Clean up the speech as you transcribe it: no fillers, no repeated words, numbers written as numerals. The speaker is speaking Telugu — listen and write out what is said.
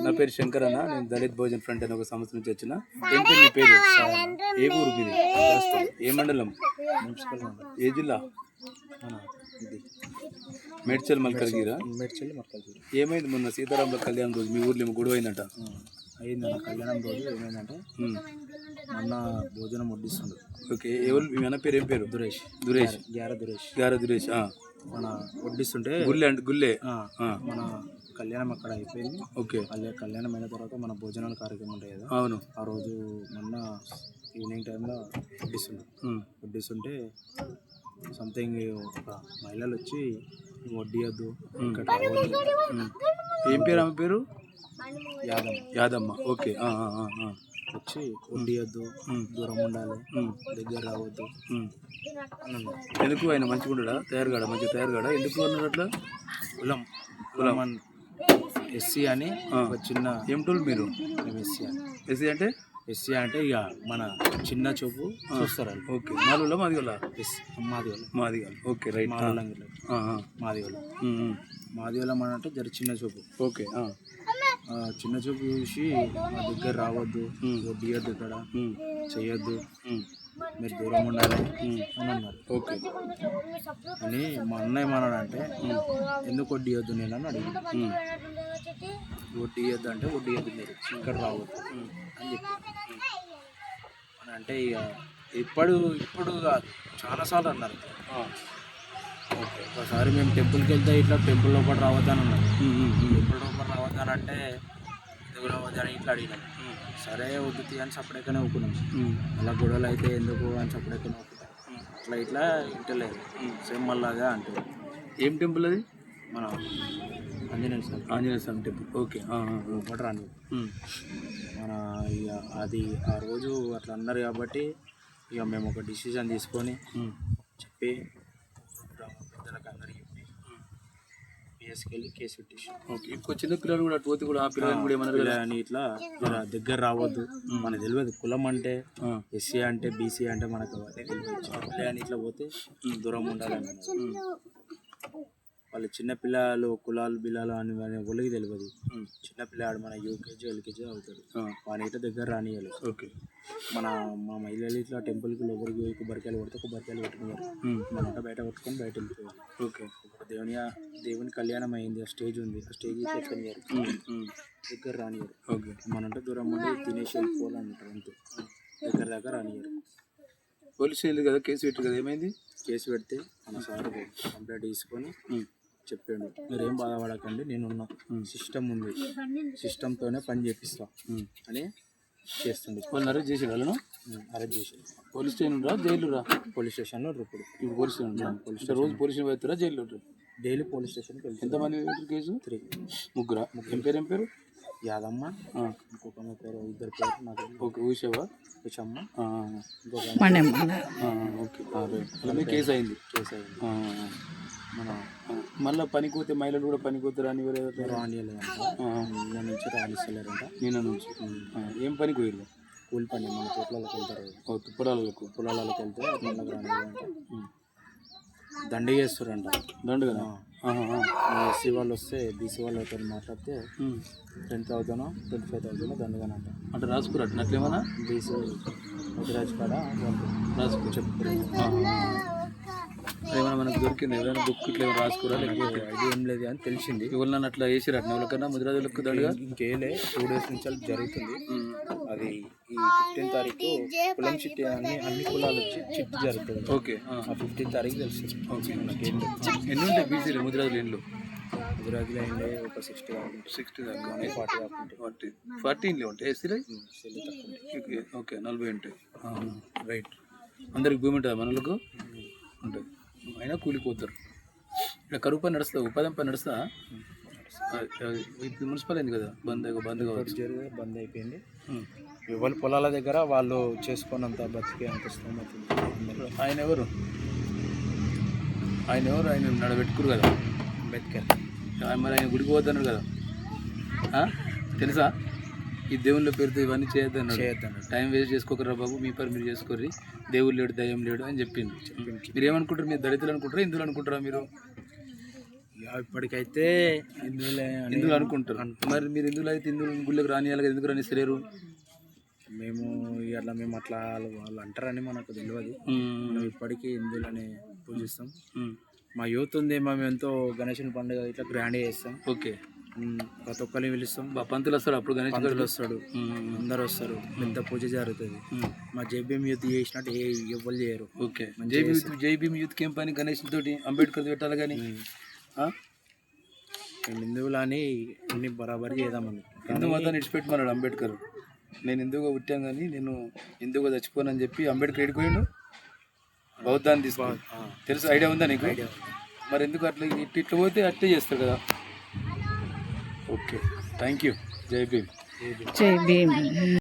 నా పేరు శంకర్ అన్న. నేను దళిత్ భోజన్ ఫ్రంట్ అని ఒక సంస్థ నుంచి వచ్చిన. ఏం పేరు మీ పేరు? ఏ ఊరు మీది? ఏ మండలం? మున్సిపల్ మండలం. ఏ జిల్లా? ఇది మేడ్చల్ మల్కల్గిరా. మేడ్చల్ మల్కల్గిరి. ఏమైంది మొన్న సీతారాముల కళ్యాణం రోజు మీ ఊర్లో ఏమో గొడవ అయిందంట? అయిందన్న కళ్యాణం రోజు ఏమైందంటే మొన్న భోజనం వడ్డిస్తుండు. ఓకే, ఎవరు మీ అన్న పేరు? ఏం పేరు? దురేష్. దురేష్. గార దురేష్. మన వడ్డిస్తుంటే గుల్లే మన కళ్యాణం అక్కడ అయిపోయింది. ఓకే, కళ్యాణం అయిన తర్వాత మన భోజనాల కార్యక్రమం ఉంటాయి కదా. అవును. ఆ రోజు మొన్న ఈవినింగ్ టైంలో వడ్డిస్తుంటే సంథింగ్ ఒక మహిళలు వచ్చి వడ్డియద్దు ఇక్కడ ఏం పేరు ఆమె పేరు? యాదమ్మ. ఓకే, వచ్చి వడ్డియద్దు, దూరం ఉండాలి, దగ్గర రావద్దు. ఎందుకు ఆయన మంచిగా ఉండడా? తయారుగాడా? మంచిగా తయారుగాడా? ఎందుకు అన్నాడు అట్లా? కులం ఎస్సీ అని ఒక చిన్న. ఏం టోల్ మీరు? మేము ఎస్సీ అని. ఎస్సీ అంటే ఇక మన చిన్న చూపు చూస్తారు. ఓకే, మాదిగోళ్ళ? మాదిగోళ్ళ. Okay, right. మాదిగోళ్ళ మన అంటే జర చిన్న చూపు. ఓకే, చిన్న చూపు చూసి మా దగ్గర రావద్దు, వడ్డియద్దు, ఇక్కడ చెయ్యొద్దు, మీరు దూరం ఉండాలి అని అన్నారు. ఓకే అని మా అన్న ఏమన్నాడంటే ఎందుకు వడ్డియద్దు నేను అని అడిగి, వడ్డియద్దు అంటే వడ్డియద్దు, మీరు ఇక్కడ రావద్దు అని చెప్పి. అని అంటే ఇక ఇప్పుడు కాదు, చాలాసార్లు అన్నారు. ఓకే, ఒకసారి మేము టెంపుల్కి వెళ్తే ఇట్లా టెంపుల్ లోపల రావద్దని అన్నారు. టెంపుల్ లోపల రావద్దని అంటే ఎందుకు రావద్దని ఇట్లా అడిగినాం. సరే వద్దు అని సపరేట్గానే ఊపుకున్నాం. అలా గొడవలు అయితే ఎందుకు అని సపరేట్గానే ఊపుకున్నాం. ఇట్లా ఇంటలేదు. సేమ్ మళ్ళాగా అంటే. ఏం టెంపుల్ అది? మన ఆంజనేయ స్వామి టెంపుల్. ఓకే, ఒకటి రాని మన ఇక అది ఆ రోజు అట్లా అన్నారు కాబట్టి ఇక మేము ఒక డిసిజన్ తీసుకొని చెప్పి పెద్దలకు అందరికి చెప్పి పిఎస్కి వెళ్ళి కేసు పెట్టేసి. ఓకే, ఇంకో చిన్న పిల్లలు కూడా అటు పోతే కూడా ఆ పిల్లలు కూడా ఏమన్నారు అని ఇట్లా దగ్గర రావద్దు, మనకు తెలియదు కులం అంటే ఎస్సీ అంటే బీసీ అంటే మనకు తెలియదు అని ఇట్లా పోతే దూరం ఉండాలని. వాళ్ళు చిన్నపిల్లలు కులాలు బిల్లాలు అని ఒళ్ళకి తెలియదు. చిన్నపిల్లాడు మన యూకేజీ ఎల్కేజీ అవుతాడు, వాని ఇట్లా దగ్గర రానియాలి. ఓకే, మా మహిళలు ఇట్లా టెంపుల్కి లోపలికి కొబ్బరికాయలు కొడితే కొబ్బరికాయలు పెట్టుకున్నారు. మన అంట బయట కొట్టుకొని బయట వెళ్ళిపోయారు. ఓకే, దేవుని కళ్యాణం అయింది, ఆ స్టేజ్ ఉంది, ఆ స్టేజ్ పెట్టుకున్నారు, దగ్గర రానియారు. ఓకే, మనంటే దూరం ఉండి తినేసి వెళ్ళిపోవాలంటారు, అంతే. దగ్గర రానియారు. పోలీసు వెళ్ళి కదా కేసు పెట్టారు కదా, ఏమైంది? కేసు పెడితే మన సార్ కంప్లైంట్ తీసుకొని చెప్పాడు, మీరేం బాధపడకండి, నేనున్నా, సిస్టమ్ ఉంది, సిస్టమ్తోనే పని చేపిస్తా అని చేస్తుంది. వాళ్ళని అరెస్ట్ చేసాడు? వాళ్ళను అరెస్ట్ చేసాడు. పోలీస్ స్టేషన్ రా, జైలు రా? పోలీస్ స్టేషన్లో ఇప్పుడు పోలీస్ స్టేషన్ రోజు పోలీస్ స్టేషన్ వెళ్తారా, జైల్లో? డైలీ పోలీస్ స్టేషన్కి వెళ్తారు. ఎంతమంది కేసు? 3. ముగ్గురా? ఏం పేరు? యాదమ్మ, ఇంకొక పేరు, ఇద్దరు పేరు నాకు. ఓకే, ఊషమ్మ, ఇంకొక కేసు అయింది. మన మళ్ళీ పనికోతే మహిళలు కూడా పనికోతారు అని రానియలేదంట. నిన్న నుంచి రాణిస్తలేరంట. నిన్న నుంచి ఏం పని పోయారు? కూలి పని, మన తోటలకు వెళ్తారు, పొలాలకు వెళ్తే మళ్ళీ రానియలేదంట. దండ చేస్తారంట. దండగా ఎస్సీ వాళ్ళు వస్తే బీసీ వాళ్ళతో మాట్లాడితే 10,000 25,000 దండగానంట. అంటే రాసుకున్నట్టు అట్లేమన్నా బీసీ ముదిరాజు కాడ రాసుకు చెప్పుకోరు. ఏమైనా మనకు దొరికింది? ఏదైనా బుక్ ఇట్లా ఏమైనా రాసుకురా? లేకపోతే ఐడియా ఏం లేదు అని తెలిసింది. ఎవరు అట్లా వేసిరు అట్లా ఎవరికన్నా ముదిరాజులకు దండగా? ఇంకేలే, 2 days నుంచి జరుగుతుంది అది. ఈ 15వ తారీఖు కులం చిట్టి అన్ని కులాలు వచ్చి చిట్టి జరుగుతుంది. ఓకే, ఆ 15వ తారీఖు తెలుస్తుంది. ఓకే, ఎన్ని ఉంటాయి బీసీలు ముదిరాజులు ఇండ్లు? ముదిరాజులు అయింది ఒక 60 దాకా 40 ఇండ్లు ఉంటాయి. ఎస్సీలు ఓకే 40 ఉంటాయి. రైట్. అందరికి భూమి ఉంటుందా మనలకు? ఉంటుంది. అయినా కూలిపోతారు. ఇక్కడ కరువు పని నడుస్తా, ఉపాధి పని నడుస్తా. ఇప్పుడు మున్సిపల్ అయింది కదా, బంద్ కావచ్చు. బంద్ అయిపోయింది. ఎవరి పొలాల దగ్గర వాళ్ళు చేసుకున్నంత బతికే అంత స్తోమత. ఆయన ఎవరు ఆయన నడబెట్టుకురు కదా, అంబేద్కర్. మరి ఆయన గుడికి పోతున్నాడు కదా, తెలుసా? ఈ దేవుళ్ళ పేరుతో ఇవన్నీ చేయొద్దన్నాడు. టైం వేస్ట్ చేసుకోకరా బాబు, మీ పని మీరు చేసుకోర్రి, దేవుడు లేడు దయ్యం లేడు అని చెప్పింది. మీరు ఏమనుకుంటారు? మీరు దళితులు అనుకుంటారా, హిందువులు అనుకుంటారా? మీరు ఇక ఇప్పటికైతే హిందువులే అని హిందువులు అనుకుంటారు. మరి మీరు హిందువులు అయితే హిందువులు గుళ్ళకి రానియాలి కదా, ఎందుకు రానిస్తలేరు? మేము అట్లా మేము అట్లా వాళ్ళు అంటారని మనకు తెలియదు. మేము ఇప్పటికీ హిందువులని పూజిస్తాం. మా యూత్ ఉంది, మేము ఎంతో గణేశుని పండుగ ఇట్లా గ్రాండ్గా చేస్తాం. ఓకే. ప్రతి ఒక్కరిని పిలుస్తాం. పంతులు వస్తాడు అప్పుడు, గణేష్ పంతులు వస్తాడు, అందరు వస్తారు, పెద్ద పూజ జరుగుతుంది. మా జేబీఎం యూత్ చేసినట్టు ఎవ్వరు చేయరు. ఓకే. జై భీమ్ యూత్ ఏం పని గణేష్ తోటి అంబేద్కర్ పెట్టాలి కానీ మేము హిందువులని అన్ని బరాబరి చేద్దామని. హిందూ మతాన్ని విడిచిపెట్టమన్నాడు అంబేద్కర్. నేను హిందువుగా పుట్టాను కానీ నేను హిందువుగా చచ్చిపోనని చెప్పి అంబేద్కర్ ఎడిపోయాడు, బౌద్ధాన్ని తీసుకోవాలి. తెలుసు, ఐడియా ఉందా నీకు? మరి ఎందుకు అట్లా ఇట్లా పోతే అట్లే చేస్తారు కదా. Okay, thank you. జై భీమ్. జై భీమ్.